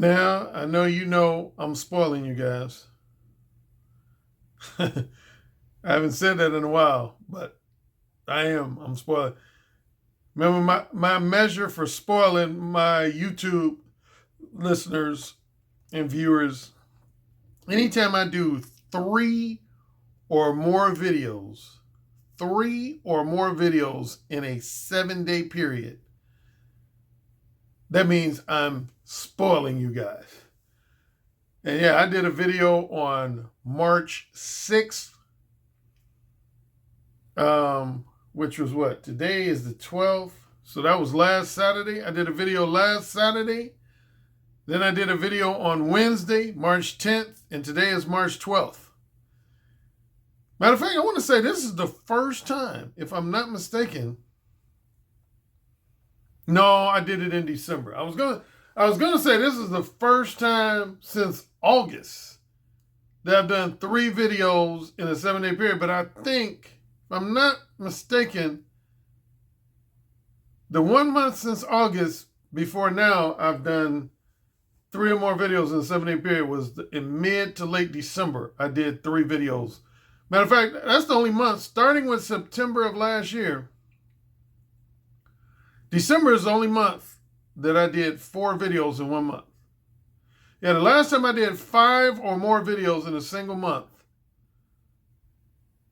Now, I know I'm spoiling you guys. I haven't said that in a while, but I am. I'm spoiling. Remember, my measure for spoiling my YouTube listeners and viewers, anytime I do three or more videos, in a 7-day period, that means I'm spoiling you guys. And yeah, I did a video on March 6th, which was what? Today is the 12th. So that was last Saturday. I did a video last Saturday. Then I did a video on Wednesday, March 10th, and today is March 12th. Matter of fact, I want to say this is the first time, if I'm not mistaken. No, I did it in December. I was gonna say this is the first time since August that I've done 3 videos in a 7-day period. But I think, if I'm not mistaken, the 1 month since August before now, I've done 3 or more videos in a 7-day period was in mid to late December. I did 3 videos. Matter of fact, that's the only month, starting with September of last year. December is the only month that I did 4 videos in 1 month. Yeah, the last time I did 5 or more videos in a single month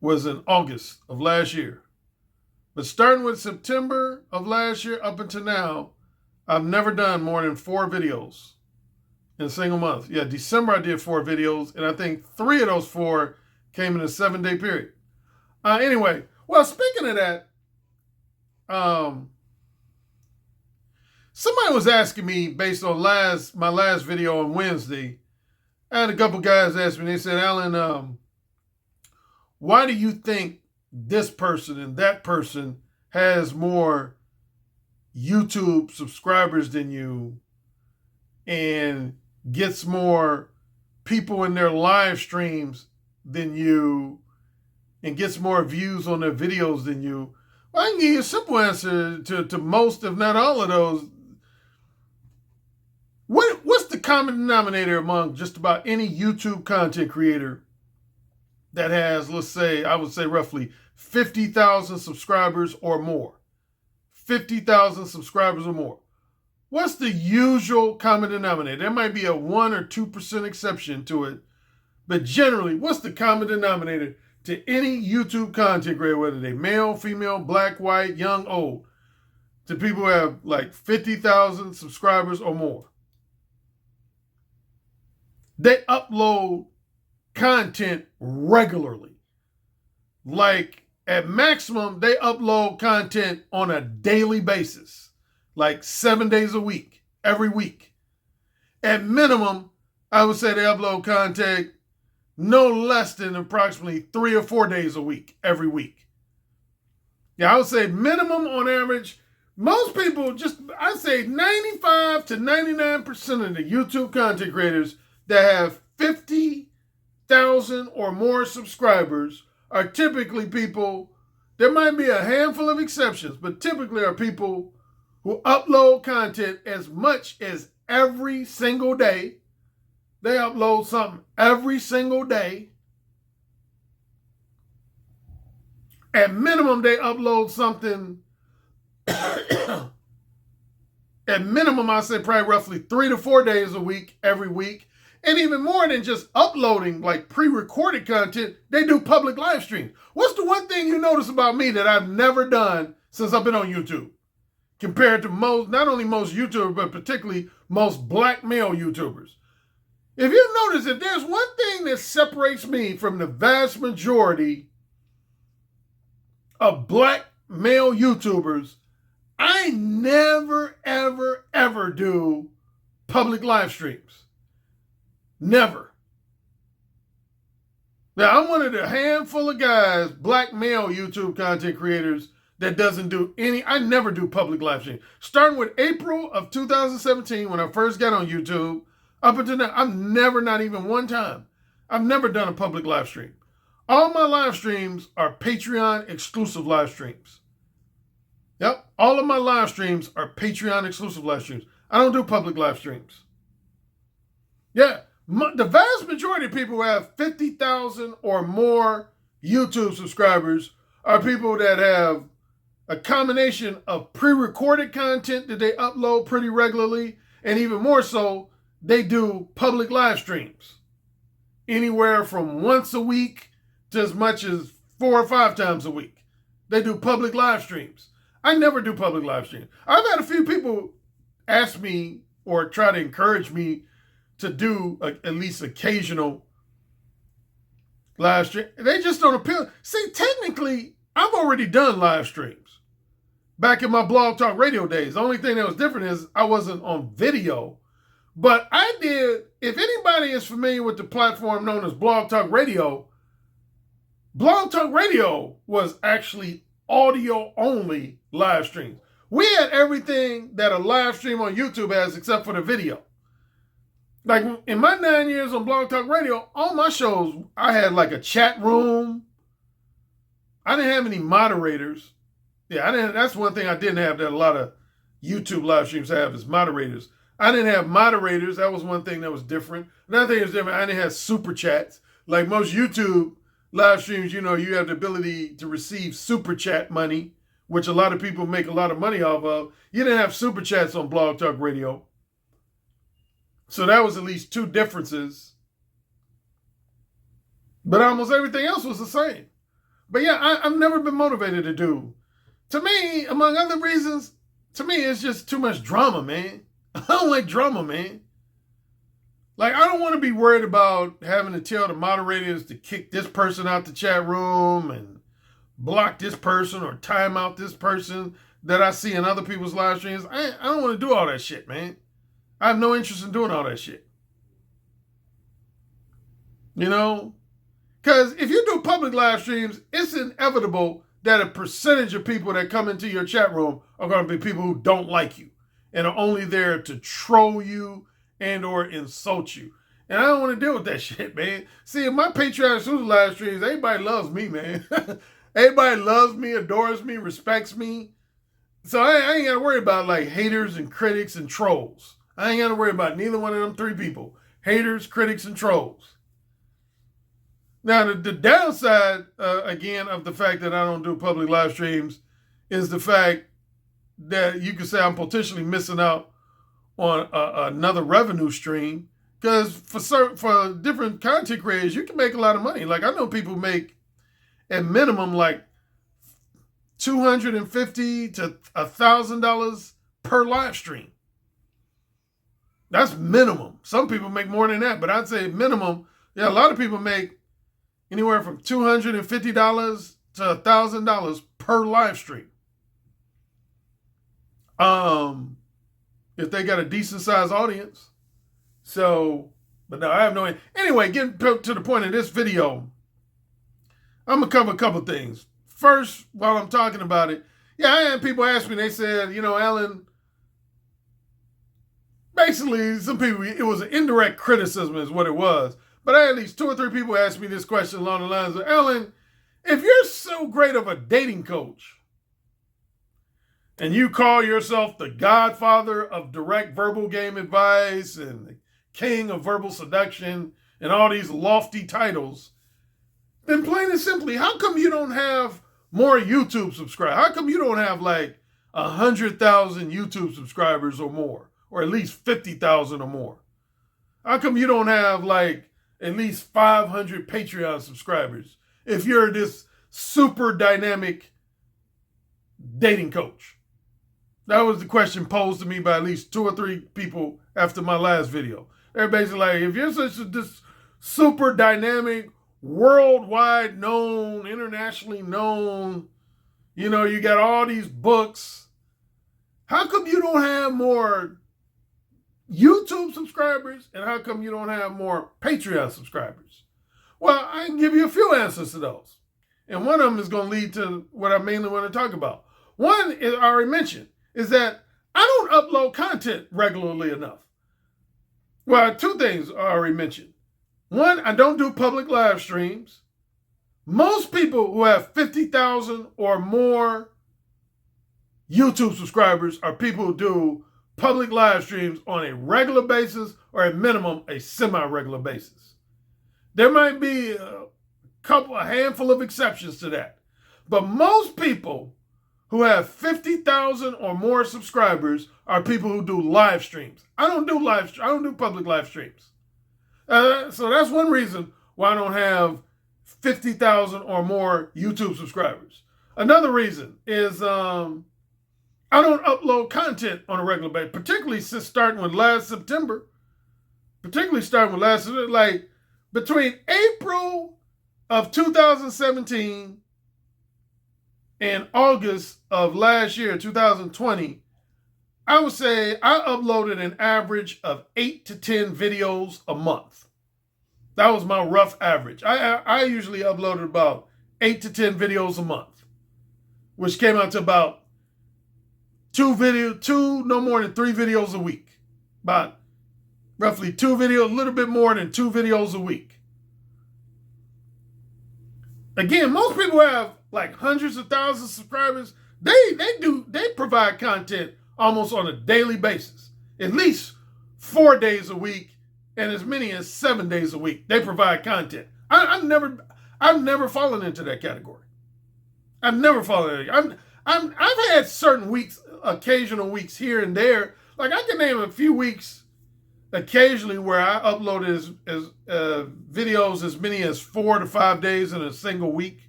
was in August of last year. But starting with September of last year up until now, I've never done more than 4 videos in a single month. Yeah, December I did 4 videos, and I think 3 of those 4 came in a 7-day period. Anyway, well, speaking of that, somebody was asking me based on my last video on Wednesday. I had a couple guys ask me, they said, Alan, why do you think this person and that person has more YouTube subscribers than you and gets more people in their live streams than you and gets more views on their videos than you? Well, I can give you a simple answer to most, if not all of those. What's the common denominator among just about any YouTube content creator that has, let's say, I would say roughly 50,000 subscribers or more? 50,000 subscribers or more. What's the usual common denominator? There might be a 1 or 2% exception to it, but generally, what's the common denominator to any YouTube content creator, whether they male, female, black, white, young, old, to people who have like 50,000 subscribers or more? They upload content regularly. Like at maximum, they upload content on a daily basis, like 7 days a week, every week. At minimum, I would say they upload content no less than approximately 3 or 4 days a week, every week. Yeah, I would say minimum on average, most people I'd say 95 to 99% of the YouTube content creators that have 50,000 or more subscribers are typically people, there might be a handful of exceptions, but typically are people who upload content as much as every single day. They upload something every single day. At minimum, they upload something, at minimum, I say probably roughly 3 to 4 days a week, every week. And even more than just uploading like pre-recorded content, they do public live streams. What's the one thing you notice about me that I've never done since I've been on YouTube? Compared to not only most YouTubers, but particularly most black male YouTubers. If you notice, if there's one thing that separates me from the vast majority of black male YouTubers, I never, ever, ever do public live streams. Never. Now, I'm one of the handful of guys, black male YouTube content creators, that doesn't do I never do public live streams. Starting with April of 2017, when I first got on YouTube, up until now, I've never, not even one time, I've never done a public live stream. All my live streams are Patreon exclusive live streams. Yep, all of my live streams are Patreon exclusive live streams. I don't do public live streams. Yeah. The vast majority of people who have 50,000 or more YouTube subscribers are people that have a combination of pre-recorded content that they upload pretty regularly, and even more so, they do public live streams anywhere from once a week to as much as 4 or 5 times a week. They do public live streams. I never do public live streams. I've had a few people ask me or try to encourage me to do at least occasional live stream. They just don't appeal. See, technically, I've already done live streams back in my Blog Talk Radio days. The only thing that was different is I wasn't on video. But I did, if anybody is familiar with the platform known as Blog Talk Radio was actually audio only live streams. We had everything that a live stream on YouTube has except for the video. Like in my 9 years on Blog Talk Radio, all my shows, I had like a chat room. I didn't have any moderators. Yeah, that's one thing I didn't have that a lot of YouTube live streams have is moderators. I didn't have moderators. That was one thing that was different. Another thing that was different, I didn't have super chats. Like most YouTube live streams, you have the ability to receive super chat money, which a lot of people make a lot of money off of. You didn't have super chats on Blog Talk Radio. So that was at least two differences. But almost everything else was the same. But yeah, I've never been motivated to do. To me, among other reasons, it's just too much drama, man. I don't like drama, man. Like, I don't want to be worried about having to tell the moderators to kick this person out the chat room and block this person or time out this person that I see in other people's live streams. I don't want to do all that shit, man. I have no interest in doing all that shit. Because if you do public live streams, it's inevitable that a percentage of people that come into your chat room are going to be people who don't like you and are only there to troll you and or insult you. And I don't want to deal with that shit, man. See, in my Patreon exclusive live streams, everybody loves me, man. Everybody loves me, adores me, respects me. So I ain't got to worry about like haters and critics and trolls. I ain't got to worry about neither one of them three people. Haters, critics, and trolls. Now, the downside, again, of the fact that I don't do public live streams is the fact that you could say I'm potentially missing out on another revenue stream. Because for different content creators, you can make a lot of money. Like, I know people make, at minimum, like $250 to $1,000 per live stream. That's minimum. Some people make more than that, but I'd say minimum. Yeah, a lot of people make anywhere from $250 to $1,000 per live stream. If they got a decent sized audience. So, but no, I have no. Anyway, getting to the point of this video, I'm gonna cover a couple things. First, while I'm talking about it, yeah, I had people ask me. They said, Alan. Basically, some people, it was an indirect criticism is what it was. But I had at least 2 or 3 people ask me this question along the lines of, Alan, if you're so great of a dating coach and you call yourself the godfather of direct verbal game advice and the king of verbal seduction and all these lofty titles, then plain and simply, how come you don't have more YouTube subscribers? How come you don't have like 100,000 YouTube subscribers or more? Or at least 50,000 or more? How come you don't have like at least 500 Patreon subscribers if you're this super dynamic dating coach? That was the question posed to me by at least 2 or 3 people after my last video. They're basically like, if you're such this super dynamic, worldwide known, internationally known, you got all these books, how come you don't have more YouTube subscribers, and how come you don't have more Patreon subscribers? Well, I can give you a few answers to those. And one of them is going to lead to what I mainly want to talk about. One, I already mentioned, is that I don't upload content regularly enough. Well, 2 things I already mentioned. One, I don't do public live streams. Most people who have 50,000 or more YouTube subscribers are people who do public live streams on a regular basis or at minimum a semi-regular basis. There might be a handful of exceptions to that. But most people who have 50,000 or more subscribers are people who do live streams. I don't do public live streams. So that's one reason why I don't have 50,000 or more YouTube subscribers. Another reason is I don't upload content on a regular basis, particularly since starting with last September. Like between April of 2017 and August of last year, 2020, I would say I uploaded an average of 8 to 10 videos a month. That was my rough average. I usually uploaded about 8 to 10 videos a month, which came out to about no more than 3 videos a week. About roughly 2 videos, a little bit more than 2 videos a week. Again, most people have like hundreds of thousands of subscribers. They provide content almost on a daily basis. At least 4 days a week and as many as 7 days a week. They provide content. I've never fallen into that category. I've never fallen into it. I've had certain weeks, occasional weeks here and there. Like I can name a few weeks occasionally where I uploaded videos as many as 4 to 5 days in a single week.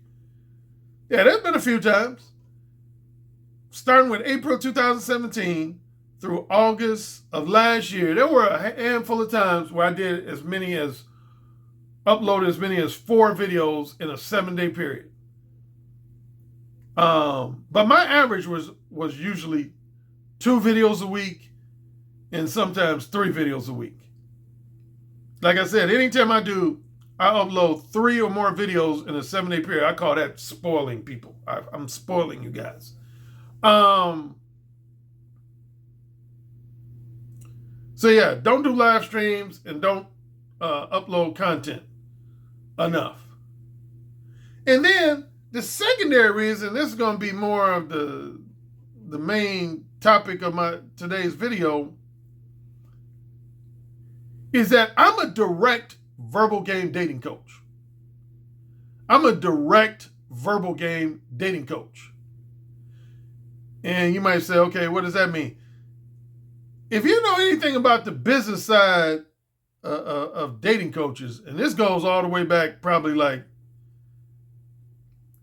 Yeah, there's been a few times. Starting with April 2017 through August of last year, there were a handful of times where I did uploaded as many as 4 videos in a 7-day period. But my average was usually 2 videos a week and sometimes 3 videos a week. Like I said, anytime I upload 3 or more videos in a 7-day period. I call that spoiling people. I'm spoiling you guys. So yeah, don't do live streams and don't upload content enough. And then the secondary reason, this is going to be more of the main topic of my today's video, is that I'm a direct verbal game dating coach. I'm a direct verbal game dating coach. And you might say, okay, what does that mean? If you know anything about the business side of dating coaches, and this goes all the way back probably like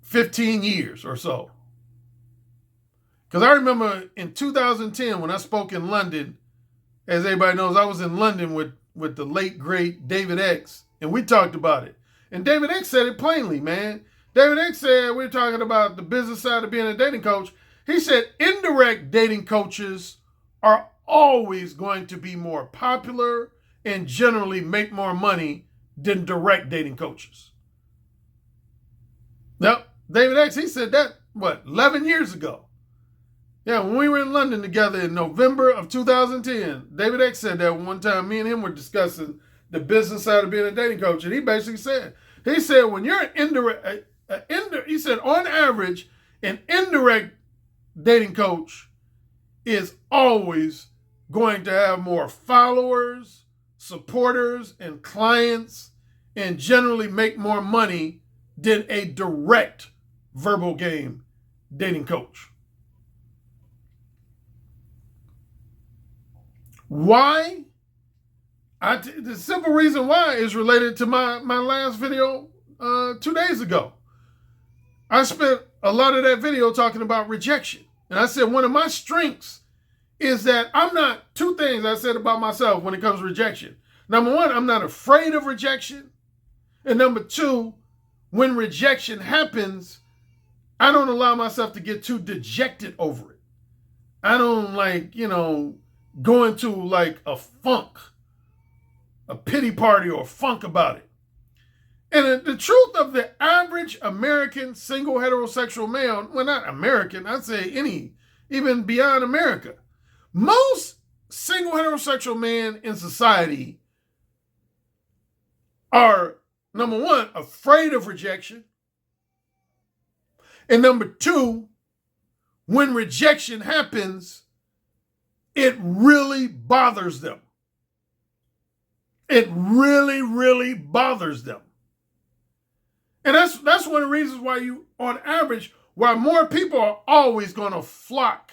15 years or so. Because I remember in 2010 when I spoke in London, as everybody knows, I was in London with the late, great David X, and we talked about it. And David X said it plainly, man. David X said, we're talking about the business side of being a dating coach. He said indirect dating coaches are always going to be more popular and generally make more money than direct dating coaches. Now, David X, he said that, 11 years ago? Yeah, when we were in London together in November of 2010, David X said that one time. Me and him were discussing the business side of being a dating coach, and he basically said, when you're an indirect, he said on average, an indirect dating coach is always going to have more followers, supporters, and clients, and generally make more money than a direct verbal game dating coach. Why? The simple reason why is related to my last video 2 days ago. I spent a lot of that video talking about rejection. And I said one of my strengths is that two things I said about myself when it comes to rejection. Number one, I'm not afraid of rejection. And number two, when rejection happens, I don't allow myself to get too dejected over it. I don't go into like a funk, a pity party or a funk about it. And the truth of the average American single heterosexual male, well, not American, I'd say even beyond America, most single heterosexual men in society are, number one, afraid of rejection. And number two, when rejection happens, it really bothers them. It really, really bothers them. And that's one of the reasons why on average, why more people are always going to flock.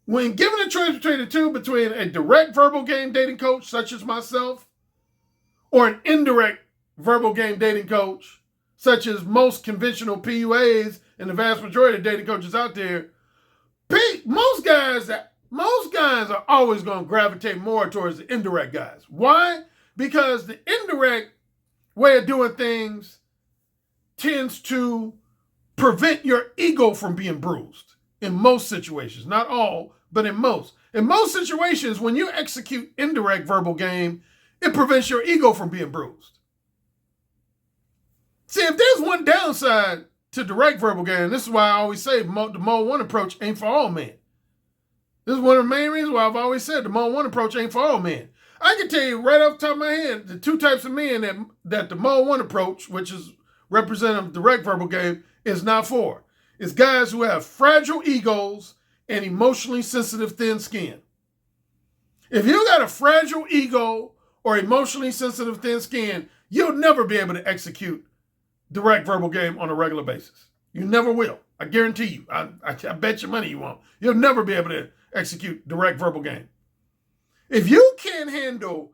When given a choice between the two, between a direct verbal game dating coach, such as myself, or an indirect verbal game dating coach, such as most conventional PUAs and the vast majority of dating coaches out there, most guys are always going to gravitate more towards the indirect guys. Why? Because the indirect way of doing things tends to prevent your ego from being bruised in most situations. Not all, but in most. In most situations, when you execute indirect verbal game, it prevents your ego from being bruised. See, if there's one downside to direct verbal game, this is why I always say the mode 1 approach ain't for all men. This is one of the main reasons why I've always said the mode 1 approach ain't for all men. I can tell you right off the top of my head, the two types of men that the mode 1 approach, which is representative of direct verbal game, is not for. It's guys who have fragile egos and emotionally sensitive thin skin. If you got a fragile ego or emotionally sensitive thin skin, you'll never be able to execute direct verbal game on a regular basis. You never will. I guarantee you. I bet your money you won't. You'll never be able to execute direct verbal game. If you can't handle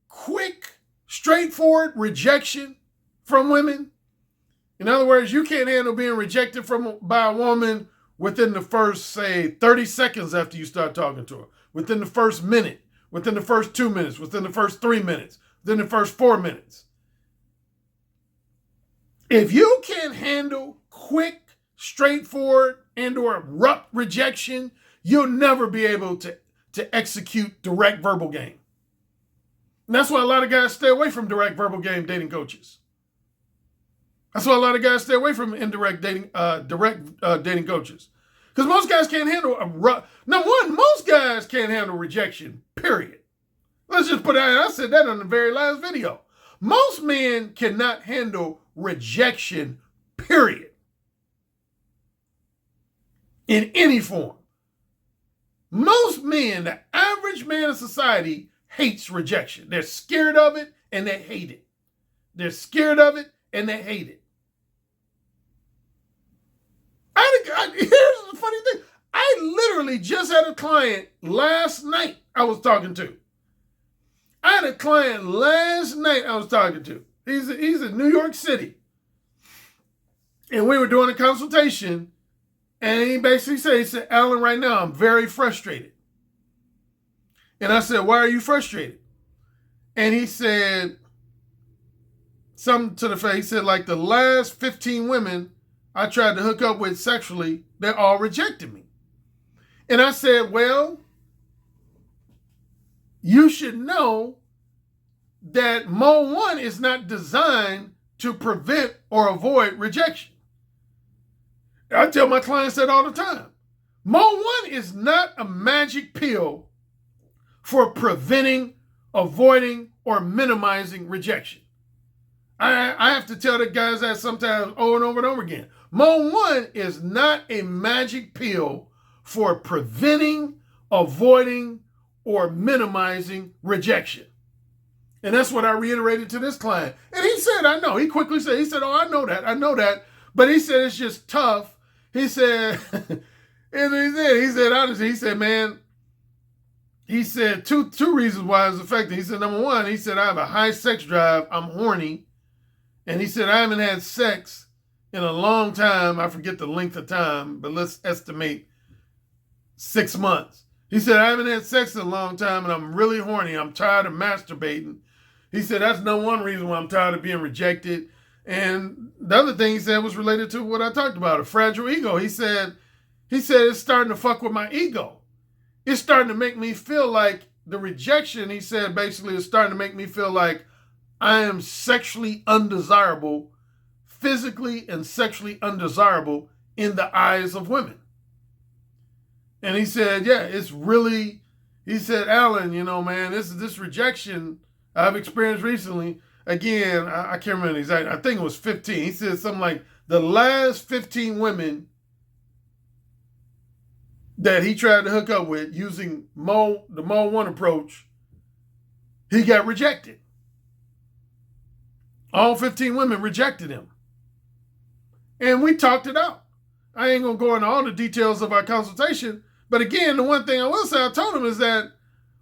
quick, straightforward rejection from women, in other words, you can't handle being rejected by a woman within the first, say, 30 seconds after you start talking to her, within the first minute, within the first 2 minutes, within the first 3 minutes, within the first 4 minutes. If you can't handle quick, straightforward, and or abrupt rejection, you'll never be able to execute direct verbal game. And that's why a lot of guys stay away from direct verbal game dating coaches. That's why a lot of guys stay away from direct dating coaches. Because most guys can't handle most guys can't handle rejection, period. Let's just put it out. I said that on the very last video. Most men cannot handle rejection, period. In any form. Most men, the average man in society, hates rejection. They're scared of it and they hate it. They're scared of it and they hate it. Here's the funny thing. I literally just had a client last night I was talking to. I had a client last night I was talking to. He's in New York City. And we were doing a consultation. And he basically he said, Alan, right now I'm very frustrated. And I said, why are you frustrated? And he said something to the face. He said, like the last 15 women I tried to hook up with sexually, they all rejected me. And I said, well, you should know that Mode 1 is not designed to prevent or avoid rejection. I tell my clients that all the time. Mode 1 is not a magic pill for preventing, avoiding, or minimizing rejection. I have to tell the guys that sometimes over and over and over again. Mode 1 is not a magic pill for preventing, avoiding, or minimizing rejection. And that's what I reiterated to this client. And he said, I know. He quickly said, oh, I know that. But he said, it's just tough. He said, honestly, he said, man, he said two reasons why it's affecting. He said, number one, he said, I have a high sex drive. I'm horny. And he said, I haven't had sex in a long time. I forget the length of time, but let's estimate 6 months. He said, I haven't had sex in a long time and I'm really horny. I'm tired of masturbating. He said, that's no one reason why I'm tired of being rejected. And the other thing he said was related to what I talked about, a fragile ego. He said, it's starting to fuck with my ego. It's starting to make me feel like the rejection, he said, basically is starting to make me feel like I am sexually undesirable, physically and sexually undesirable in the eyes of women. And he said, yeah, it's really, he said, Alan, man, this rejection I've experienced recently. Again, I can't remember exactly. I think it was 15. He said something like the last 15 women that he tried to hook up with using the Mode 1 approach, he got rejected. All 15 women rejected him. And we talked it out. I ain't going to go into all the details of our consultation. But again, the one thing I will say, I told him is that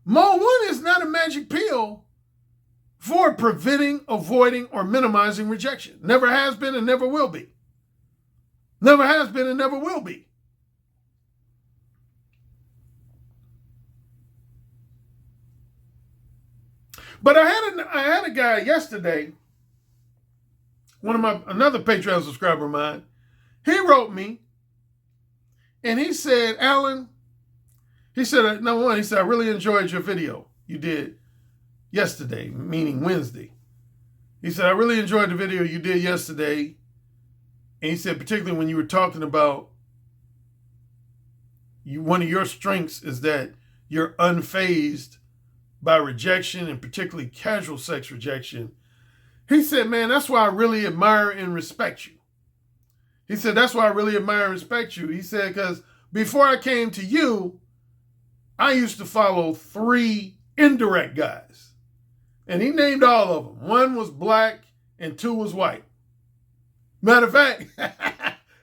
Mode 1 is not a magic pill for preventing, avoiding, or minimizing rejection. Never has been and never will be. Never has been and never will be. But I had a guy yesterday, another Patreon subscriber of mine. He wrote me and he said, Alan, he said, number one, he said, I really enjoyed your video you did yesterday, meaning Wednesday. He said, I really enjoyed the video you did yesterday. And he said, particularly when you were talking about one of your strengths is that you're unfazed by rejection, and particularly casual sex rejection. He said, man, that's why I really admire and respect you. He said, that's why I really admire and respect you. He said, because before I came to you, I used to follow 3 indirect guys. And he named all of them. 1 was black and 2 was white. Matter of fact,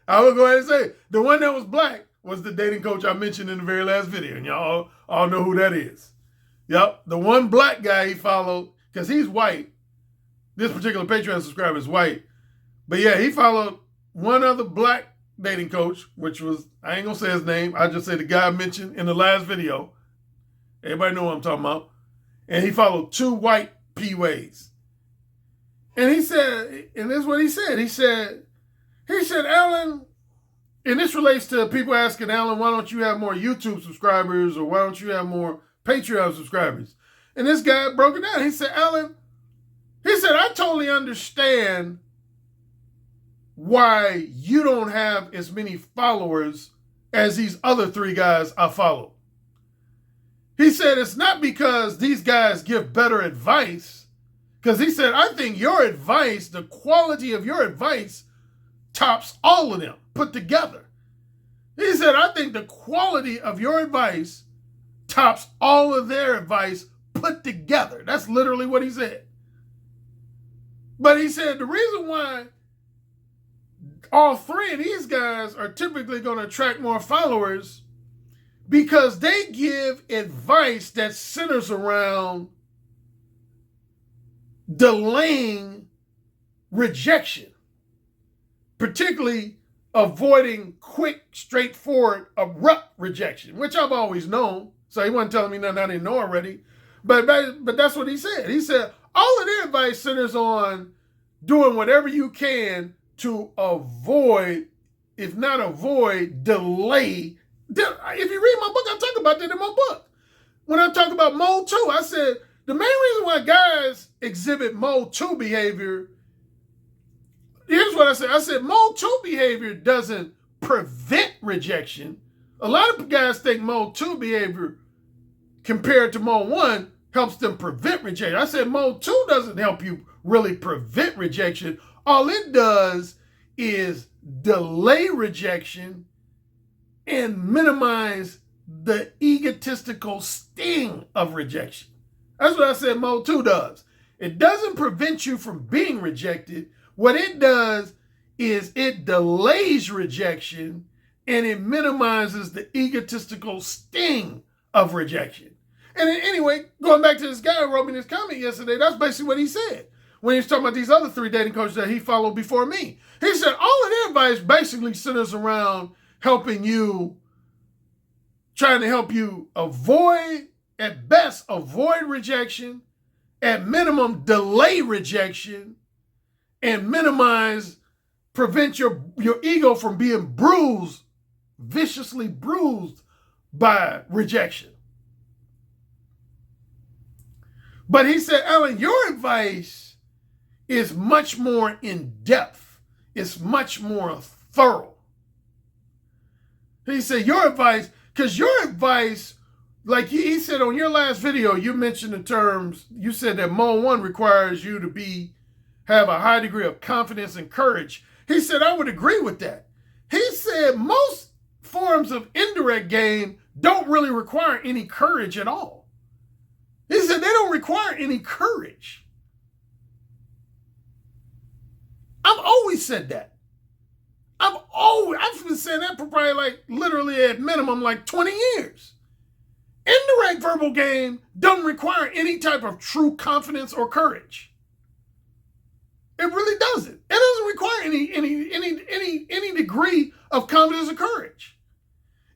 I will go ahead and say, the one that was black was the dating coach I mentioned in the very last video. And y'all all know who that is. Yep, the one black guy he followed, because he's white. This particular Patreon subscriber is white. But yeah, he followed one other black dating coach, which was, I ain't going to say his name. I'll just say the guy I mentioned in the last video. Everybody know what I'm talking about. And he followed 2 white P-Ways. And he said, and this is what he said. He said, Alan, and this relates to people asking, Alan, why don't you have more YouTube subscribers, or why don't you have more Patreon subscribers? And this guy broke it down. He said, Alan, he said, I totally understand why you don't have as many followers as these other 3 guys I follow. He said, it's not because these guys give better advice, because he said, I think your advice, the quality of your advice tops all of them put together. He said, I think the quality of your advice tops all of their advice put together. That's literally what he said. But he said the reason why all 3 of these guys are typically going to attract more followers because they give advice that centers around delaying rejection, particularly avoiding quick, straightforward, abrupt rejection, which I've always known. So he wasn't telling me nothing I didn't know already. But that's what he said. He said, all of their advice centers on doing whatever you can to avoid, if not avoid, delay. If you read my book, I talk about that in my book. When I talk about Mode 2, I said, the main reason why guys exhibit Mode 2 behavior, here's what I said. I said, Mode 2 behavior doesn't prevent rejection. A lot of guys think Mode 2 behavior compared to Mode 1 helps them prevent rejection. I said Mode 2 doesn't help you really prevent rejection. All it does is delay rejection and minimize the egotistical sting of rejection. That's what I said Mode 2 does. It doesn't prevent you from being rejected. What it does is it delays rejection and it minimizes the egotistical sting of rejection. And anyway, going back to this guy who wrote me this comment yesterday, that's basically what he said when he was talking about these other 3 dating coaches that he followed before me. He said all of their advice basically centers around trying to help you avoid, at best, avoid rejection, at minimum, delay rejection, and prevent your ego from being bruised, viciously bruised by rejection. But he said, Alan, your advice is much more in depth. It's much more thorough. He said, your advice, like he said on your last video, you mentioned the terms, you said that Mode 1 requires you to have a high degree of confidence and courage. He said, I would agree with that. He said most forms of indirect game don't really require any courage at all. He said they don't require any courage. I've always said that. I've been saying that for probably like literally at minimum like 20 years. Indirect verbal game doesn't require any type of true confidence or courage. It really doesn't. It doesn't require any degree of confidence or courage.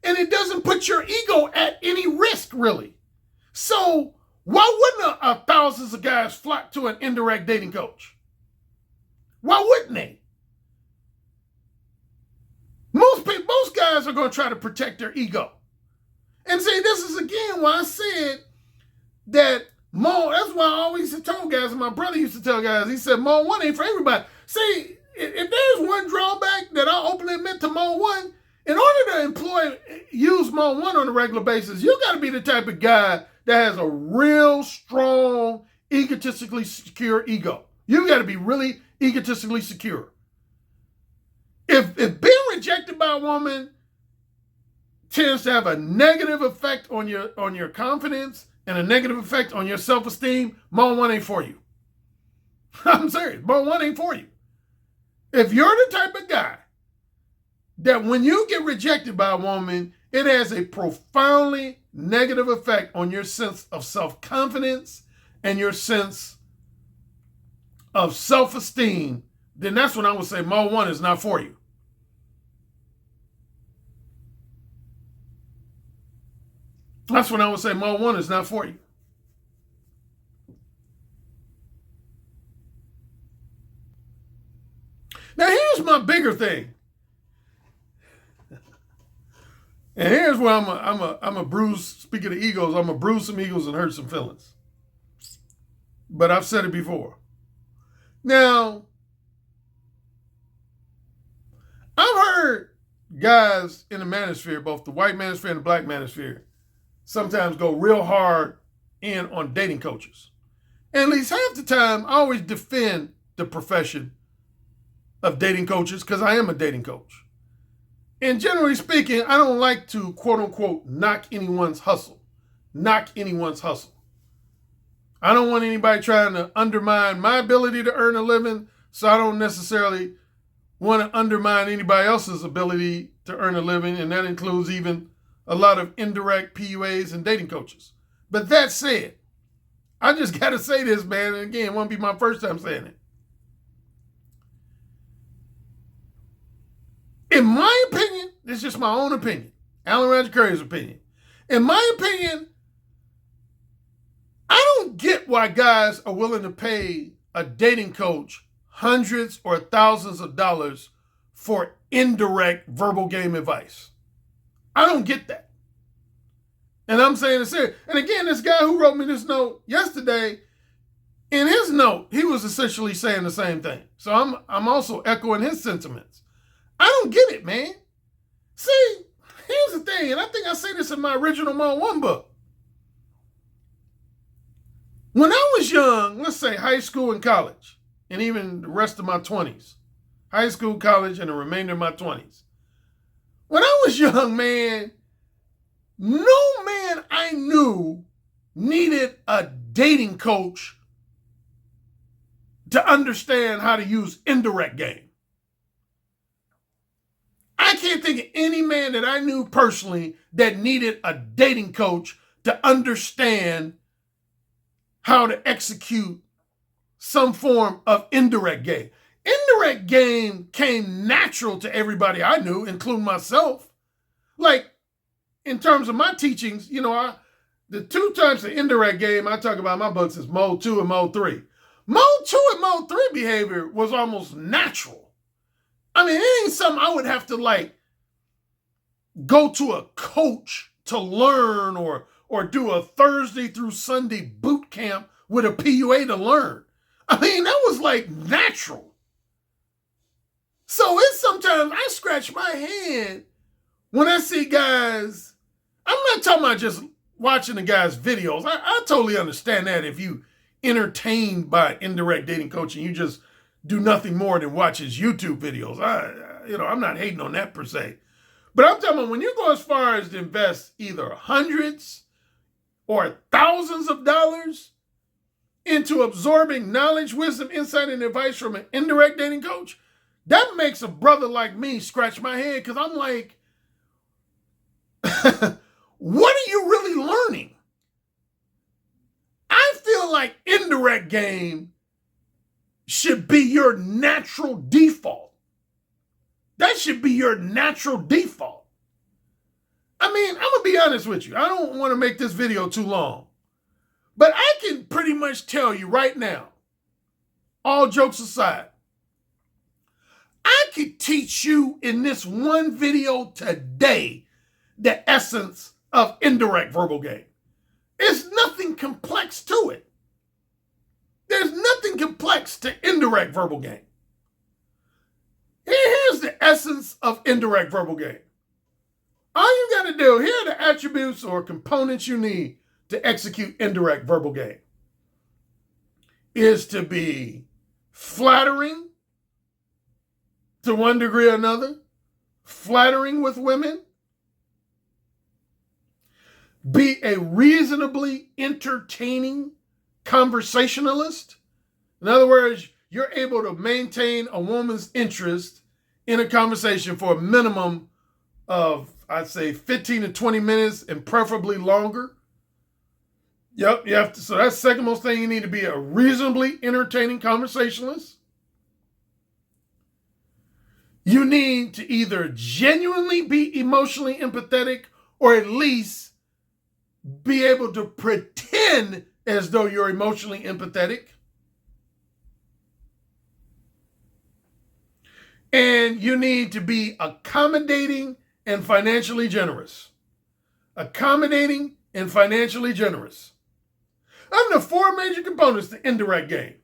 And it doesn't put your ego at any risk, really. So why wouldn't thousands of guys flock to an indirect dating coach? Why wouldn't they? Most guys are going to try to protect their ego. And see, this is again why I said that that's why I always used to tell guys, and my brother used to tell guys, he said, Mode 1 ain't for everybody. See, if there's one drawback that I openly admit to Mode 1, in order to use Mode 1 on a regular basis, you got to be the type of guy that has a real strong, egotistically secure ego. You got to be really egotistically secure. If being rejected by a woman tends to have a negative effect on your confidence and a negative effect on your self-esteem, Mode 1 ain't for you. I'm serious. Mode 1 ain't for you. If you're the type of guy that when you get rejected by a woman, it has a profoundly negative effect on your sense of self-confidence and your sense of self-esteem, then that's when I would say Mode 1 is not for you. That's when I would say Mode 1 is not for you. Now here's my bigger thing. And here's where I'm a bruise, speaking of egos, I'm a bruise some egos and hurt some feelings. But I've said it before. Now, I've heard guys in the manosphere, both the white manosphere and the black manosphere, sometimes go real hard in on dating coaches. And at least half the time, I always defend the profession of dating coaches because I am a dating coach. And generally speaking, I don't like to, quote unquote, knock anyone's hustle. I don't want anybody trying to undermine my ability to earn a living, so I don't necessarily want to undermine anybody else's ability to earn a living, and that includes even a lot of indirect PUAs and dating coaches. But that said, I just got to say this, man, and again, it won't be my first time saying it. In my opinion, this is just my own opinion, Alan Roger Currie's opinion. In my opinion, I don't get why guys are willing to pay a dating coach hundreds or thousands of dollars for indirect verbal game advice. I don't get that. And I'm saying it's serious. And again, this guy who wrote me this note yesterday, in his note, he was essentially saying the same thing. So I'm also echoing his sentiments. I don't get it, man. See, here's the thing, and I think I say this in my original Mode 1 book. When I was young, let's say high school and college, and even the rest of my 20s, high school, college, and the remainder of my 20s. When I was young, man, no man I knew needed a dating coach to understand how to use indirect game. I can't think of any man that I knew personally that needed a dating coach to understand how to execute some form of indirect game. Indirect game came natural to everybody I knew, including myself. Like, in terms of my teachings, the two types of indirect game I talk about in my books is Mode 2 and Mode 3. Mode 2 and Mode 3 behavior was almost natural. I mean, it ain't something I would have to go to a coach to learn or do a Thursday through Sunday boot camp with a PUA to learn. I mean, that was natural. So it's sometimes I scratch my head when I see guys. I'm not talking about just watching the guy's videos. I totally understand that if you entertained by indirect dating coaching, you just do nothing more than watch his YouTube videos. I'm not hating on that per se. But I'm talking about when you go as far as to invest either hundreds or thousands of dollars into absorbing knowledge, wisdom, insight, and advice from an indirect dating coach, that makes a brother like me scratch my head because I'm like, what are you really learning? I feel like indirect game should be your natural default. That should be your natural default. I mean, I'm going to be honest with you. I don't want to make this video too long. But I can pretty much tell you right now, all jokes aside, I could teach you in this one video today the essence of indirect verbal game. There's nothing complex to it. There's nothing complex to indirect verbal game. Here's the essence of indirect verbal game. All you got to do, here are the attributes or components you need to execute indirect verbal game. Is to be flattering to one degree or another, flattering with women, be a reasonably entertaining conversationalist. In other words, you're able to maintain a woman's interest in a conversation for a minimum of, I'd say, 15 to 20 minutes and preferably longer. Yep, you have to. So that's the second most thing. You need to be a reasonably entertaining conversationalist. You need to either genuinely be emotionally empathetic or at least be able to pretend as though you're emotionally empathetic. And you need to be accommodating and financially generous. Accommodating and financially generous. Those are the four major components to indirect game.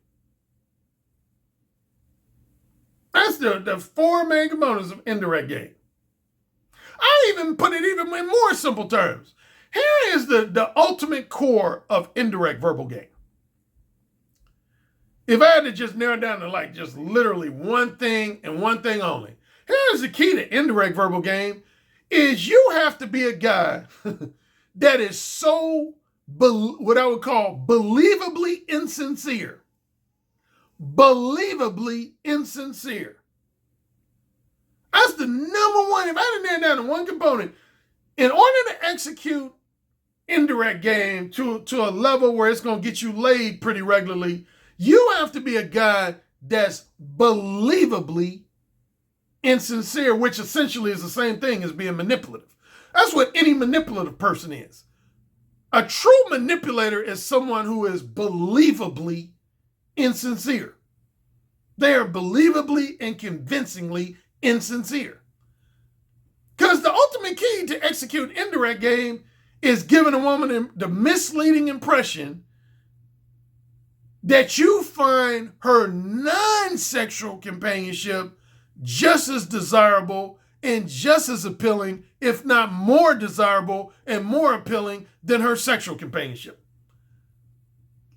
That's the four main components of indirect game. I'll even put it even in more simple terms. Here is the ultimate core of indirect verbal game. If I had to just narrow down to like just literally one thing and one thing only, here's the key to indirect verbal game is you have to be a guy that is so, what I would call believably insincere. Believably insincere. That's the number one. If I had to narrow down to one component, in order to execute indirect game to a level where it's going to get you laid pretty regularly, you have to be a guy that's believably insincere, which essentially is the same thing as being manipulative. That's what any manipulative person is. A true manipulator is someone who is believably insincere. They are believably and convincingly insincere. Because the ultimate key to execute indirect game is giving a woman the misleading impression that you find her non-sexual companionship just as desirable and just as appealing, if not more desirable and more appealing than her sexual companionship.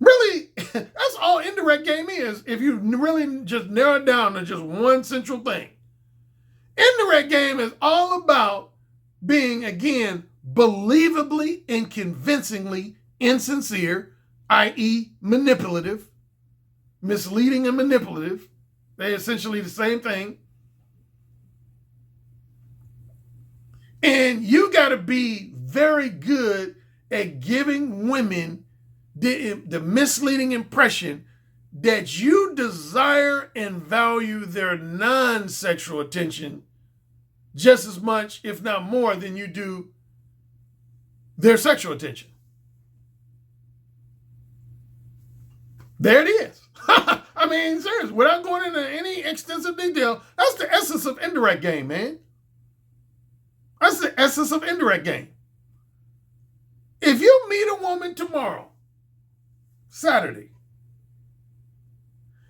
Really, that's all indirect game is, if you really just narrow it down to just one central thing. Indirect game is all about being, again, believably and convincingly insincere, i.e. manipulative, misleading and manipulative. They're essentially the same thing. And you got to be very good at giving women the misleading impression that you desire and value their non-sexual attention just as much, if not more, than you do their sexual attention. There it is. I mean, seriously, without going into any extensive detail, that's the essence of indirect game, man. That's the essence of indirect game. If you meet a woman tomorrow, Saturday,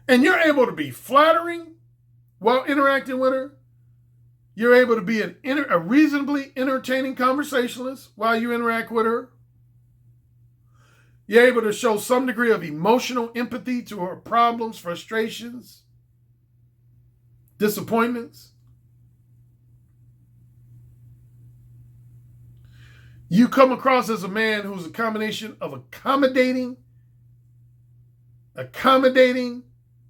and you're able to be flattering while interacting with her, you're able to be a reasonably entertaining conversationalist while you interact with her, you're able to show some degree of emotional empathy to her problems, frustrations, disappointments. You come across as a man who's a combination of accommodating,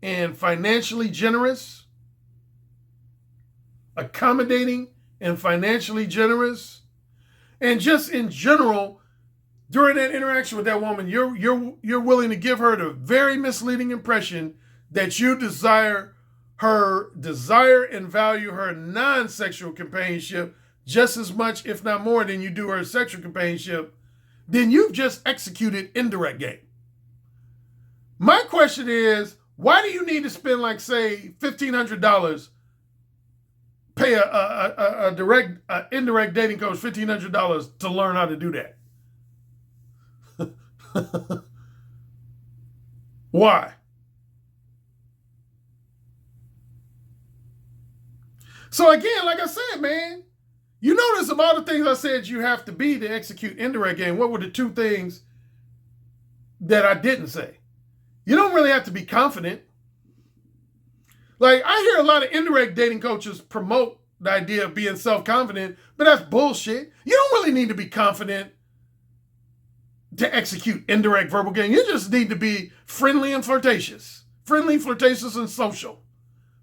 and financially generous. Accommodating and financially generous. And just in general, during that interaction with that woman, you're willing to give her the very misleading impression that you desire and value her non-sexual companionship just as much, if not more, than you do her sexual companionship. Then you've just executed indirect game. My question is, why do you need to spend, like, say, $1,500, pay a indirect dating coach $1,500 to learn how to do that? Why? So again, like I said, man, you notice of all the things I said you have to be to execute indirect game, what were the two things that I didn't say? You don't really have to be confident. Like, I hear a lot of indirect dating coaches promote the idea of being self-confident, but that's bullshit. You don't really need to be confident to execute indirect verbal game. You just need to be friendly and flirtatious. Friendly, flirtatious, and social.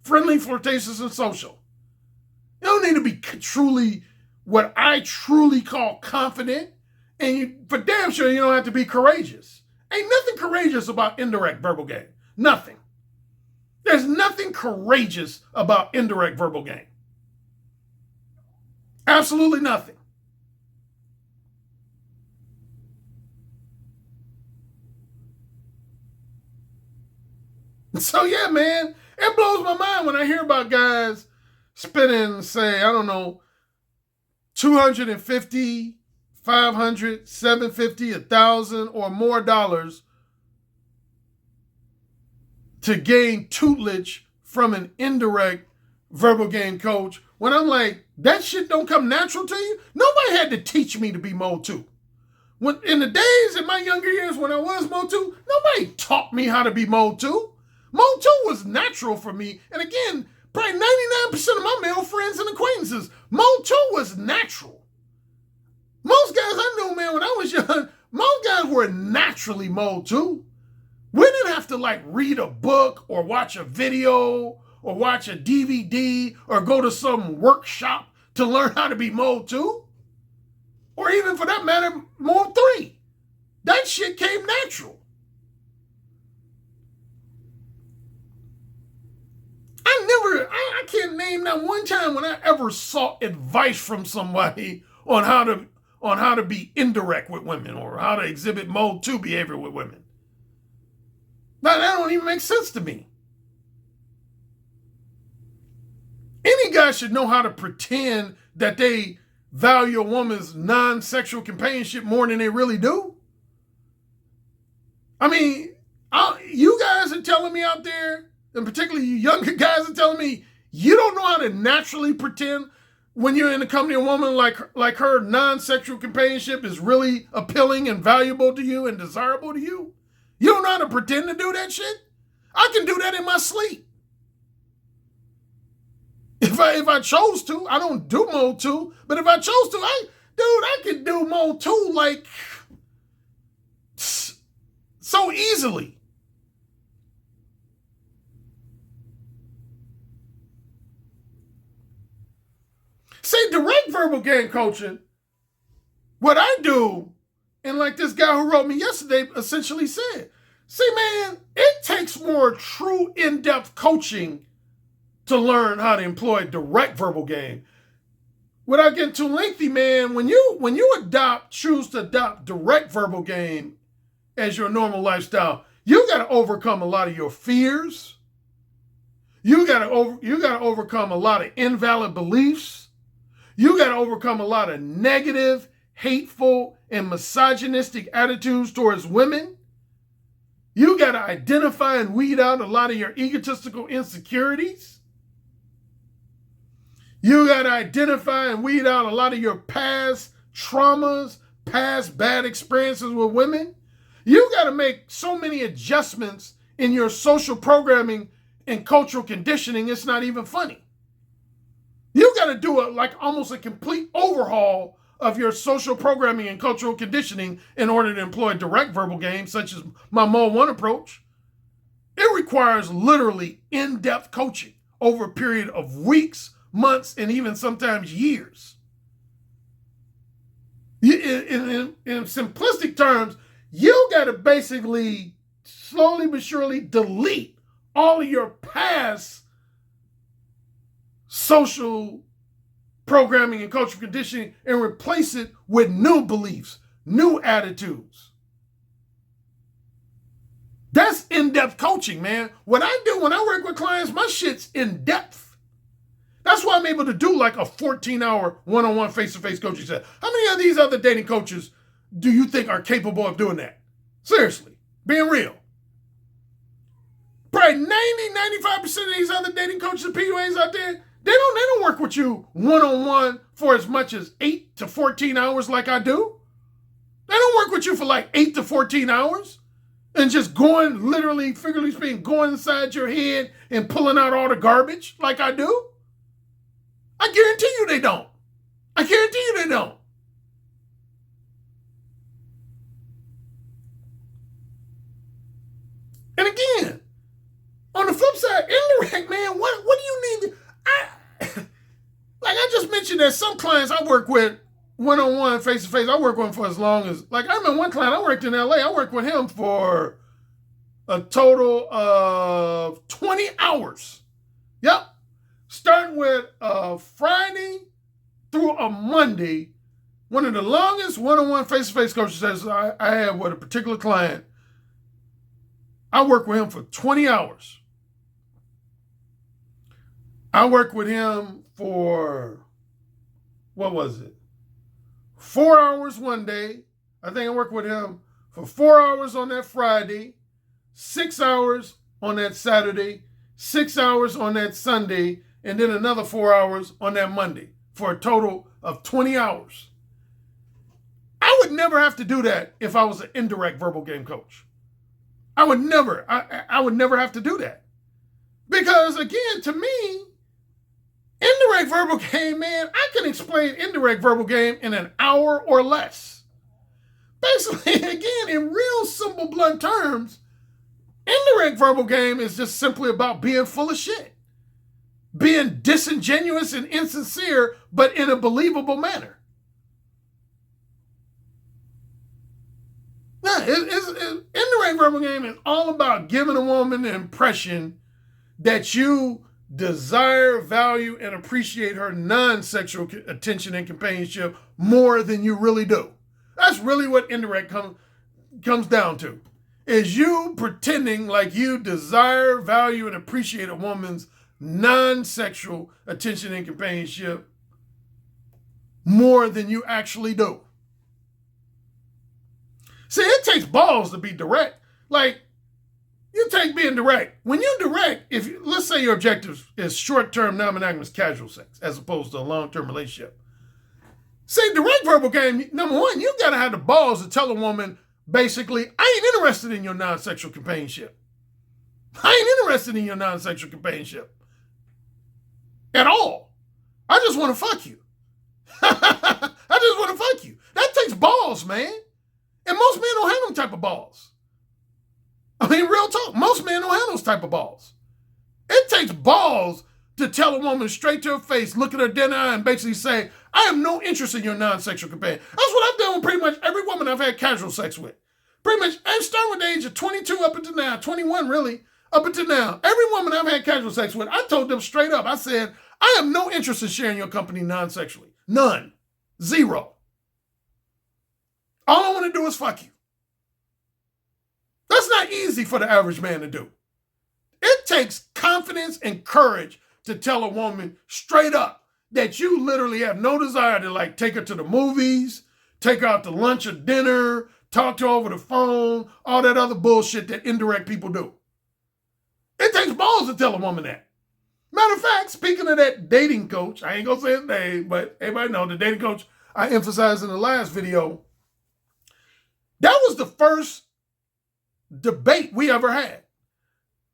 Friendly, flirtatious, and social. You don't need to be truly, what I truly call confident. And for damn sure, you don't have to be courageous. Ain't nothing courageous about indirect verbal game. Nothing. There's nothing courageous about indirect verbal game. Absolutely nothing. So yeah, man, it blows my mind when I hear about guys spending, say, I don't know, $250, $500, $750, $1,000 or more dollars to gain tutelage from an indirect verbal game coach, when I'm like, that shit don't come natural to you? Nobody had to teach me to be Mode 2. When, in the days, in my younger years when I was Mode 2, nobody taught me how to be Mode 2. Mode 2 was natural for me. And again, probably 99% of my male friends and acquaintances, Mode 2 was natural. Most guys I knew, man, when I was young, most guys were naturally Mode 2. We didn't have to, like, read a book or watch a video or watch a DVD or go to some workshop to learn how to be Mode 2. Or even, for that matter, Mode 3. That shit came natural. I can't name that one time when I ever sought advice from somebody on how to be indirect with women or how to exhibit Mode 2 behavior with women. Now, that don't even make sense to me. Any guy should know how to pretend that they value a woman's non-sexual companionship more than they really do. I mean, you guys are telling me out there, and particularly you younger guys are telling me, you don't know how to naturally pretend when you're in the company of a woman like her non-sexual companionship is really appealing and valuable to you and desirable to you. You don't know how to pretend to do that shit? I can do that in my sleep. If I chose to, I don't do Mode 2, but if I chose to, I could do Mode 2 like so easily. See, direct verbal game coaching, what I do, and like this guy who wrote me yesterday essentially said, see, man, it takes more true in-depth coaching to learn how to employ direct verbal game. Without getting too lengthy, man, when you choose to adopt direct verbal game as your normal lifestyle, you got to overcome a lot of your fears. You got to overcome a lot of invalid beliefs. You got to overcome a lot of negative, hateful, and misogynistic attitudes towards women. You got to identify and weed out a lot of your egotistical insecurities. You got to identify and weed out a lot of your past traumas, past bad experiences with women. You got to make so many adjustments in your social programming and cultural conditioning, it's not even funny. You got to do almost a complete overhaul of your social programming and cultural conditioning in order to employ direct verbal game, such as my Mode 1 approach. It requires literally in-depth coaching over a period of weeks, months, and even sometimes years. In simplistic terms, you got to basically slowly but surely delete all of your past social programming and cultural conditioning and replace it with new beliefs, new attitudes. That's in-depth coaching, man. What I do when I work with clients, my shit's in-depth. That's why I'm able to do like a 14-hour one-on-one face-to-face coaching set. How many of these other dating coaches do you think are capable of doing that? Seriously, being real. Probably 90-95% of these other dating coaches and PUAs out there, they don't work with you one-on-one for as much as 8 to 14 hours like I do. They don't work with you for like 8 to 14 hours and just going, literally, figuratively speaking, going inside your head and pulling out all the garbage like I do. I guarantee you they don't. I guarantee you they don't. And again, on the flip side, indirect, man, what do you need? Like I just mentioned that some clients I work with one-on-one, face-to-face, I work with them for as long as, like I remember one client, I worked in LA, I worked with him for a total of 20 hours. Yep. Starting with a Friday through a Monday, one of the longest one-on-one face-to-face coaching sessions I had with a particular client. I worked with him for 20 hours. I worked with him for, 4 hours one day. I think I worked with him for 4 hours on that Friday, 6 hours on that Saturday, 6 hours on that Sunday, and then another 4 hours on that Monday for a total of 20 hours. I would never have to do that if I was an indirect verbal game coach. I would never have to do that. Because again, to me, indirect verbal game, man, I can explain indirect verbal game in an hour or less. Basically, again, in real simple, blunt terms, indirect verbal game is just simply about being full of shit. Being disingenuous and insincere, but in a believable manner. Now, indirect verbal game is all about giving a woman the impression that you desire, value, and appreciate her non-sexual attention and companionship more than you really do. That's really what indirect comes down to. Is you pretending like you desire, value, and appreciate a woman's non-sexual attention and companionship more than you actually do. See, it takes balls to be direct. Like, you take being direct. When you're direct, let's say your objective is short-term, non-monogamous, casual sex, as opposed to a long-term relationship. See, direct verbal game, number one, you got to have the balls to tell a woman, basically, I ain't interested in your non-sexual companionship. I ain't interested in your non-sexual companionship. At all. I just want to fuck you. I just want to fuck you. That takes balls, man. And most men don't have them type of balls. I mean, real talk. Most men don't have those type of balls. It takes balls to tell a woman straight to her face, look at her dead eye, and basically say, I have no interest in your non-sexual companion. That's what I've done with pretty much every woman I've had casual sex with. Pretty much, I'm starting with the age of 22 up until now, 21 really, up until now. Every woman I've had casual sex with, I told them straight up, I said, I have no interest in sharing your company non-sexually. None. Zero. All I want to do is fuck you. That's not easy for the average man to do. It takes confidence and courage to tell a woman straight up that you literally have no desire to like take her to the movies, take her out to lunch or dinner, talk to her over the phone, all that other bullshit that indirect people do. It takes balls to tell a woman that. Matter of fact, speaking of that dating coach, I ain't gonna say his name, but everybody know the dating coach I emphasized in the last video. That was the first debate we ever had.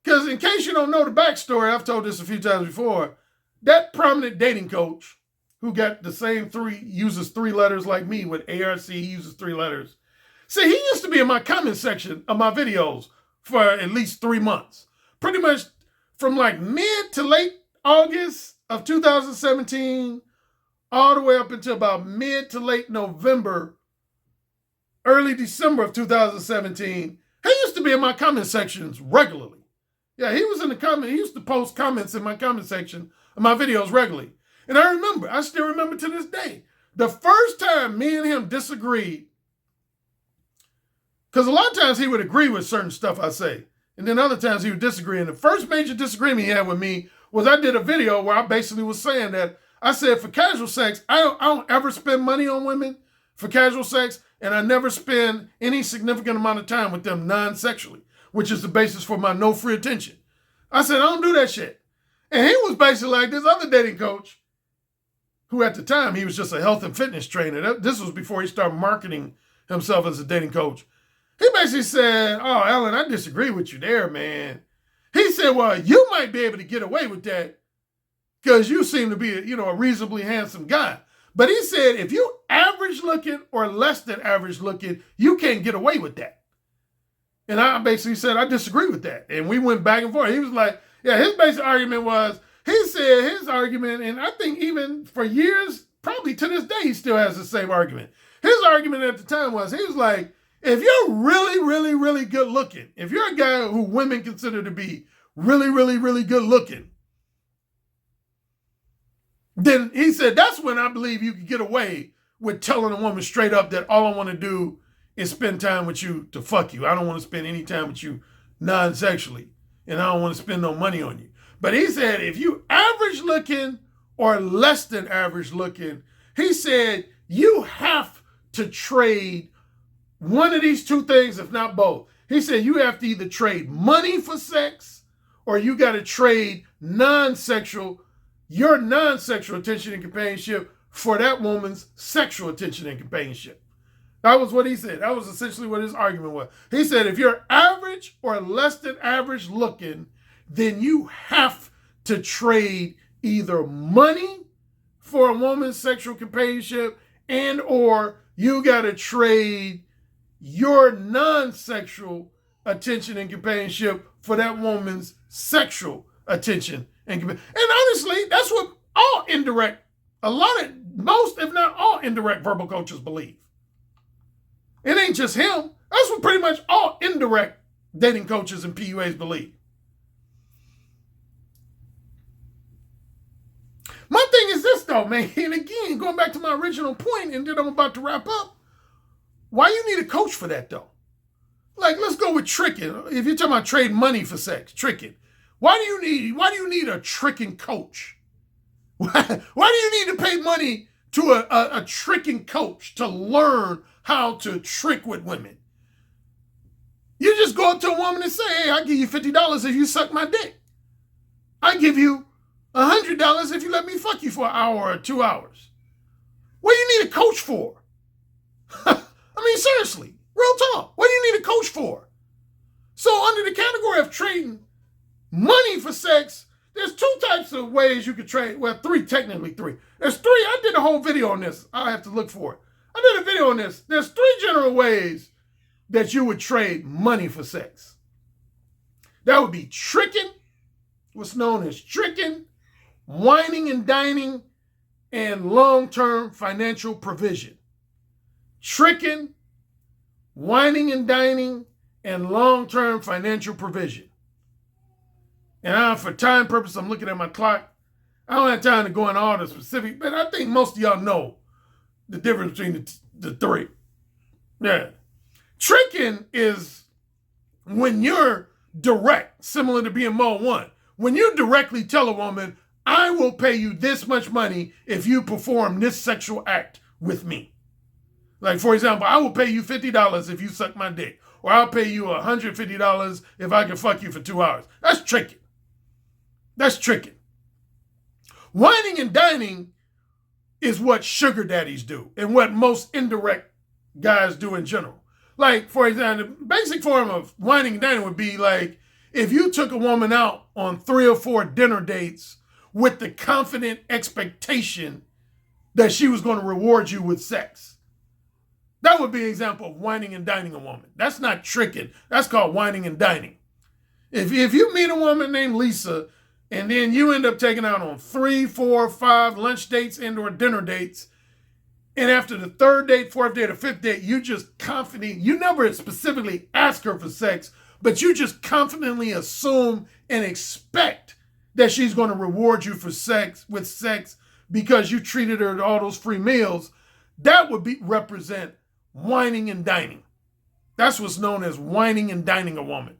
Because in case you don't know the backstory, I've told this a few times before, that prominent dating coach who got the same uses 3 letters like me with ARC, he uses 3 letters. See, he used to be in my comment section of my videos for at least 3 months. Pretty much from like mid to late August of 2017, all the way up until about mid to late November, early December of 2017, he used to be in my comment sections regularly. Yeah, he was in the comment. He used to post comments in my comment section of my videos regularly. And I still remember to this day, the first time me and him disagreed, because a lot of times he would agree with certain stuff I say, and then other times he would disagree. And the first major disagreement he had with me was I did a video where I basically was saying that I said for casual sex, I don't ever spend money on women for casual sex, and I never spend any significant amount of time with them non-sexually, which is the basis for my no free attention. I said, I don't do that shit. And he was basically like this other dating coach, who at the time, he was just a health and fitness trainer. This was before he started marketing himself as a dating coach. He basically said, oh, Alan, I disagree with you there, man. He said, well, you might be able to get away with that because you seem to be a reasonably handsome guy. But he said, if you average looking or less than average looking, you can't get away with that. And I basically said, I disagree with that. And we went back and forth. He was like, yeah, his basic argument was, he said his argument, and I think even for years, probably to this day, he still has the same argument. His argument at the time was, he was like, if you're really, really, really good looking, if you're a guy who women consider to be really, really, really good looking, then he said, that's when I believe you can get away with telling a woman straight up that all I want to do is spend time with you to fuck you. I don't want to spend any time with you non-sexually, and I don't want to spend no money on you. But he said, if you average looking or less than average looking, he said, you have to trade one of these 2 things, if not both. He said, you have to either trade money for sex, or you got to trade your non-sexual attention and companionship for that woman's sexual attention and companionship. That was what he said. That was essentially what his argument was. He said, if you're average or less than average looking, then you have to trade either money for a woman's sexual companionship, and or you got to trade your non-sexual attention and companionship for that woman's sexual attention and companionship. And honestly, that's what most, if not all, indirect verbal coaches believe. It ain't just him. That's what pretty much all indirect dating coaches and PUAs believe. My thing is this though, man, and again, going back to my original point, and then I'm about to wrap up, why you need a coach for that though? Like, let's go with tricking. If you're talking about trading money for sex, tricking. Why do you need a tricking coach? Why do you need to pay money to a tricking coach to learn how to trick with women? You just go up to a woman and say, hey, I'll give you $50 if you suck my dick. I give you $100 if you let me fuck you for an hour or 2 hours. What do you need a coach for? I mean, seriously, real talk. What do you need a coach for? So under the category of trading money for sex, there's 2 types of ways you could trade. Well, 3, technically 3. There's 3. I did a whole video on this. I'll have to look for it. I did a video on this. There's 3 general ways that you would trade money for sex. That would be tricking, what's known as tricking, whining and dining, and long-term financial provision. Tricking, whining and dining, and long-term financial provision. And for time purpose, I'm looking at my clock. I don't have time to go into all the specifics, but I think most of y'all know the difference between the 3. Yeah. Tricking is when you're direct, similar to being Mode 1. When you directly tell a woman, I will pay you this much money if you perform this sexual act with me. Like, for example, I will pay you $50 if you suck my dick. Or I'll pay you $150 if I can fuck you for 2 hours. That's tricking. That's tricking. Whining and dining is what sugar daddies do and what most indirect guys do in general. Like, for example, the basic form of whining and dining would be like if you took a woman out on 3 or 4 dinner dates with the confident expectation that she was going to reward you with sex. That would be an example of whining and dining a woman. That's not tricking. That's called whining and dining. If you meet a woman named Lisa and then you end up taking out on 3, 4, 5 lunch dates and or dinner dates, and after the third date, fourth date, or fifth date, you just confidently, you never specifically ask her for sex, but you just confidently assume and expect that she's going to reward you for sex because you treated her to all those free meals, that would represent whining and dining. That's what's known as whining and dining a woman.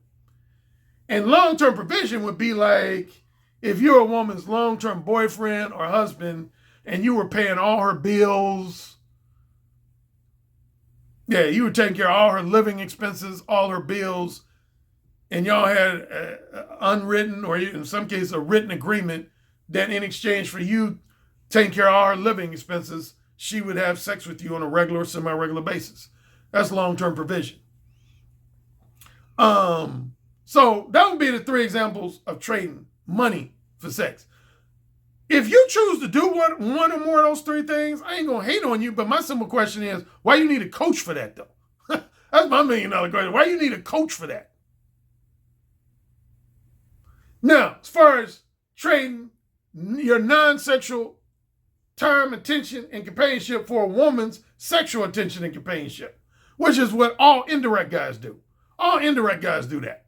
And long-term provision would be like if you're a woman's long-term boyfriend or husband and you were paying all her bills. Yeah, you were taking care of all her living expenses, all her bills, and y'all had unwritten, or in some cases, a written agreement that in exchange for you taking care of all her living expenses, she would have sex with you on a regular or semi-regular basis. That's long-term provision. So that would be the 3 examples of trading money for sex. If you choose to do one or more of those 3 things, I ain't going to hate on you, but my simple question is, why you need a coach for that, though? That's my $1 million question. Why you need a coach for that? Now, as far as trading your non-sexual time, attention, and companionship for a woman's sexual attention and companionship, which is what all indirect guys do. All indirect guys do that.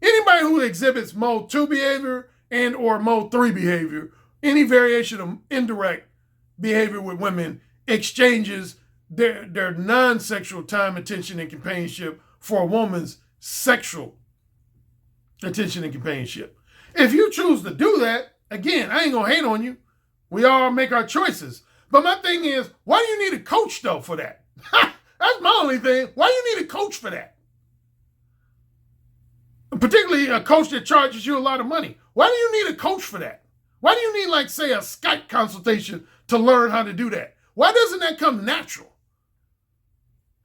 Anybody who exhibits mode 2 behavior and or mode 3 behavior, any variation of indirect behavior with women, exchanges their non-sexual time, attention, and companionship for a woman's sexual attention and companionship. If you choose to do that, again, I ain't gonna hate on you. We all make our choices. But my thing is, why do you need a coach though for that? That's my only thing. Why do you need a coach for that? Particularly a coach that charges you a lot of money. Why do you need a coach for that? Why do you need, like, say, a Skype consultation to learn how to do that? Why doesn't that come natural?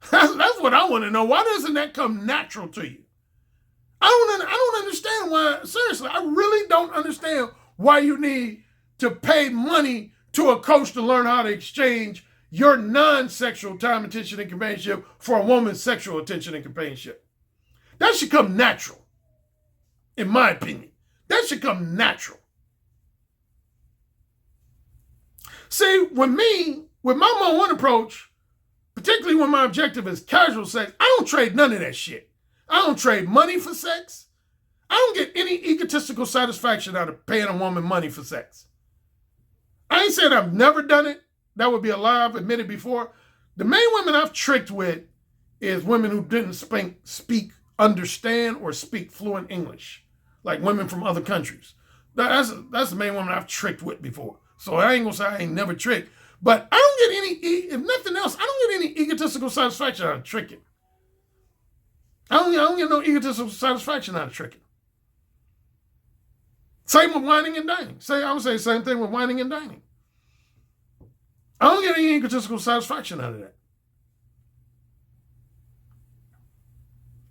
That's what I want to know. Why doesn't that come natural to you? I don't understand why. Seriously, I really don't understand why you need to pay money to a coach to learn how to exchange your non-sexual time, attention, and companionship for a woman's sexual attention and companionship. That should come natural, in my opinion. That should come natural. See, with my Mo One approach, particularly when my objective is casual sex, I don't trade none of that shit. I don't trade money for sex. I don't get any egotistical satisfaction out of paying a woman money for sex. I ain't saying I've never done it. That would be a lie. I've admitted before. The main women I've tricked with is women who didn't speak, understand, or speak fluent English, like women from other countries. That's the main woman I've tricked with before. So I ain't gonna say I ain't never tricked. But I don't get any, if nothing else, I don't get any egotistical satisfaction out of tricking. I don't get no egotistical satisfaction out of tricking. Same with whining and dining. I would say the same thing with whining and dining. I don't get any egotistical satisfaction out of that.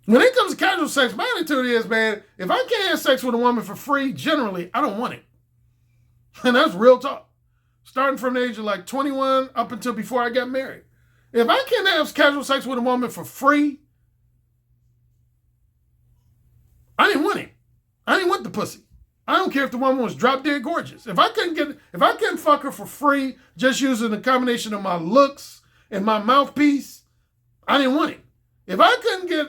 When it comes to casual sex, my attitude is, man, if I can't have sex with a woman for free, generally, I don't want it. And that's real talk. Starting from the age of like 21 up until before I got married. If I can't have casual sex with a woman for free, I didn't want it. I didn't want the pussy. I don't care if the woman was drop dead gorgeous. If I couldn't fuck her for free just using a combination of my looks and my mouthpiece, I didn't want it. If I couldn't get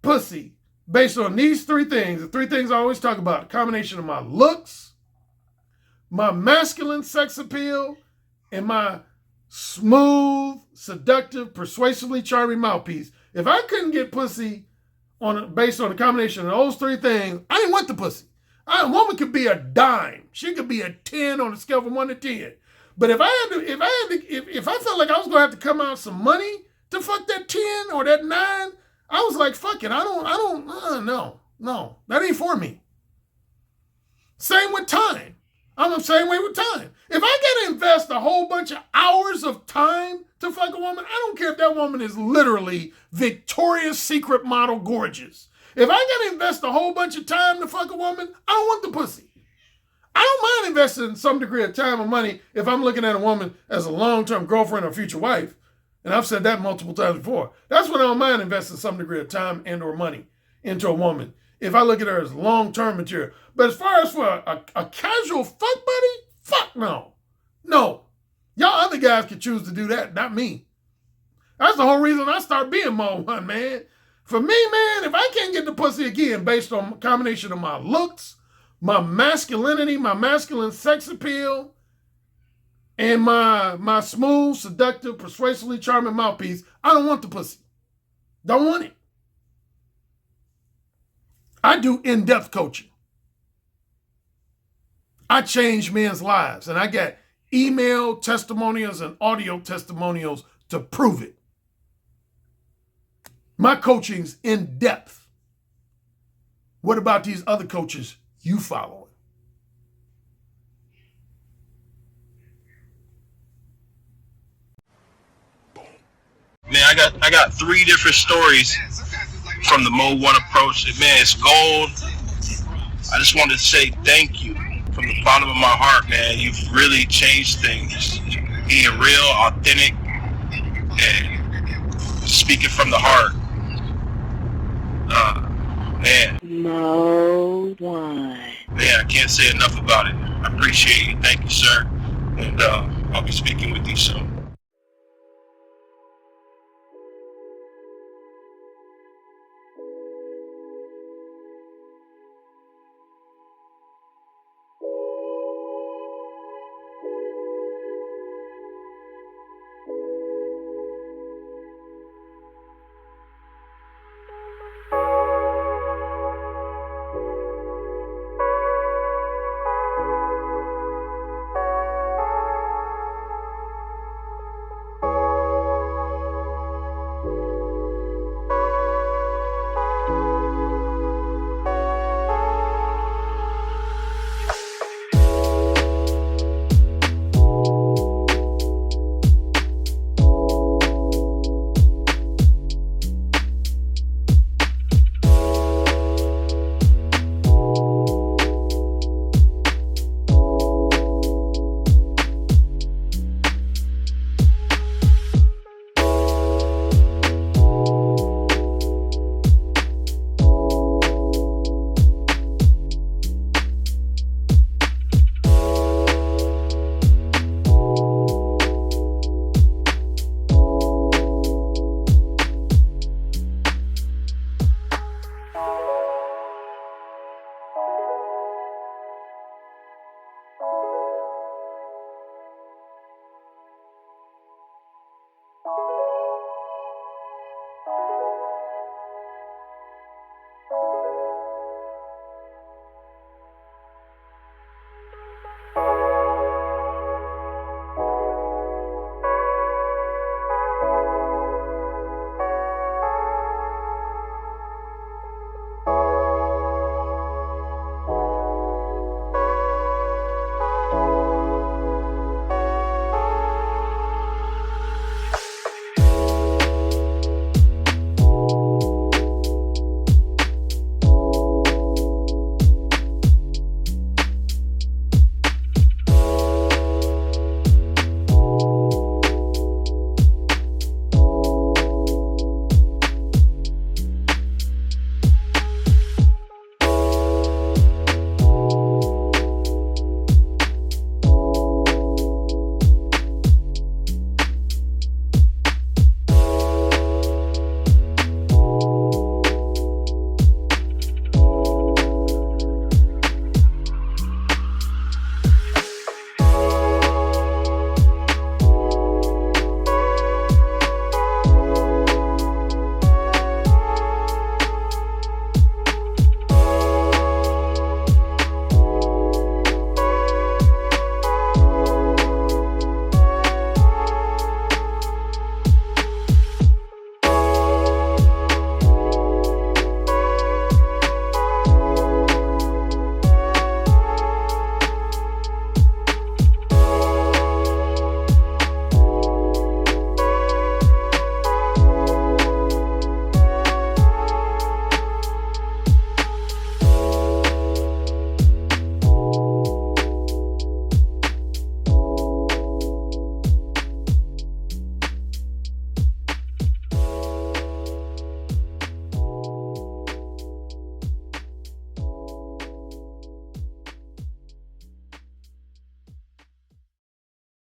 pussy based on these 3 things, the 3 things I always talk about, a combination of my looks, my masculine sex appeal, and my smooth, seductive, persuasively charming mouthpiece, if I couldn't get pussy based on a combination of those 3 things, I didn't want the pussy. A woman could be a dime. She could be a 10 on a scale from 1 to 10. But if I felt like I was gonna have to come out some money to fuck that 10 or that 9, I was like, fuck it. No, that ain't for me. Same with time. I'm the same way with time. If I gotta invest a whole bunch of hours of time to fuck a woman, I don't care if that woman is literally Victoria's Secret model gorgeous. If I gotta invest a whole bunch of time to fuck a woman, I don't want the pussy. I don't mind investing some degree of time and money if I'm looking at a woman as a long-term girlfriend or future wife. And I've said that multiple times before. That's when I don't mind investing some degree of time and or money into a woman if I look at her as long-term material. But as far as for a casual fuck buddy, fuck no. No. Y'all other guys can choose to do that, not me. That's the whole reason I start being more one, man. For me, man, if I can't get the pussy again based on a combination of my looks, my masculinity, my masculine sex appeal, and my smooth, seductive, persuasively charming mouthpiece, I don't want the pussy. Don't want it. I do in-depth coaching. I change men's lives, and I got email testimonials and audio testimonials to prove it. My coaching's in depth. What about these other coaches you following? Man, I got 3 different stories from the Mode 1 approach. Man, it's gold. I just wanted to say thank you from the bottom of my heart, man. You've really changed things. Being real, authentic, and speaking from the heart. Man. Mode 1. Man, I can't say enough about it. I appreciate you. Thank you, sir. And I'll be speaking with you soon.